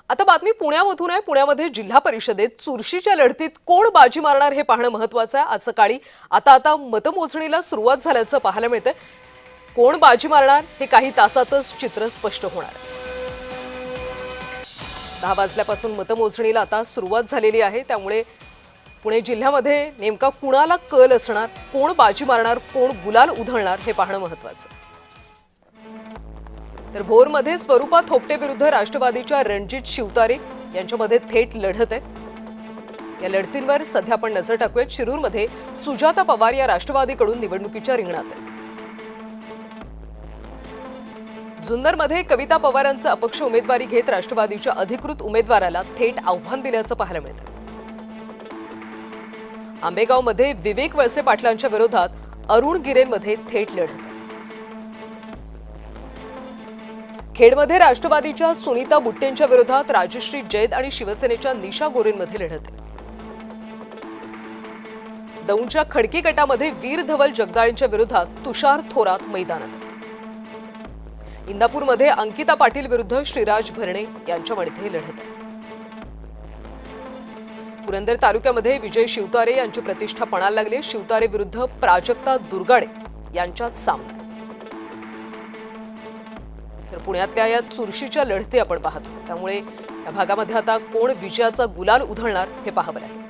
आता बातमी पुण्यामधून आहे। पुण्यामध्ये जिल्हा परिषदेत चुरशीच्या लढतीत कोण बाजी मारणार हे पाहणं महत्त्वाचं आहे। आज सकाळी आता मतमोजणीला सुरुवात झाल्याचं पाहायला मिळतंय। कोण बाजी मारणार हे काही तासातच चित्र स्पष्ट होणार आहे। 10 वाजल्यापासून मतमोजणीला आता सुरुवात झालेली आहे, त्यामुळे पुणे जिल्ह्यामध्ये नेमका कुणाला कल असणार, कोण बाजी मारणार, कोण गुलाल उधळणार हे पाहणं महत्त्वाचं आहे। तर भोरमध्ये स्वरूपा थोपटे विरुद्ध राष्ट्रवादीच्या रणजित शिवतारे यांच्यामध्ये थेट लढत आहे। या लढतींवर सध्या आपण नजर टाकूयात। शिरूरमध्ये सुजाता पवार या राष्ट्रवादीकडून निवडणुकीच्या रिंगणात आहेत। जुन्नरमध्ये कविता पवारांचा अपक्ष उमेदवारी घेत राष्ट्रवादीच्या अधिकृत उमेदवाराला थेट आव्हान दिल्याचं पाहायला मिळतं। आंबेगावमध्ये विवेक वळसे पाटलांच्या विरोधात अरुण गिरेंमध्ये थेट लढत आहे। खेडमध्ये राष्ट्रवादीच्या सुनीता बुट्टेंच्या विरोधात राजश्री जैद आणि शिवसेनेच्या निशा गोरेंमध्ये लढत आहे। दौंडच्या खडकी गटामध्ये वीर धवल जगदाळेंच्या विरोधात तुषार थोरात मैदानात आहे। इंदापूरमध्ये अंकिता पाटील विरुद्ध श्रीराज भरणे यांच्यामध्ये लढत आहे। पुरंदर तालुक्यामध्ये विजय शिवतारे यांची प्रतिष्ठा पणाला लागली। शिवतारे विरुद्ध प्राजक्ता दुर्गाडे यांच्यात सामना। तर पुण्यातल्या या चुरशीच्या लढती आपण पाहतो, त्यामुळे या भागामध्ये आता कोण विजयाचा गुलाल उधळणार हे पाहावं लागेल।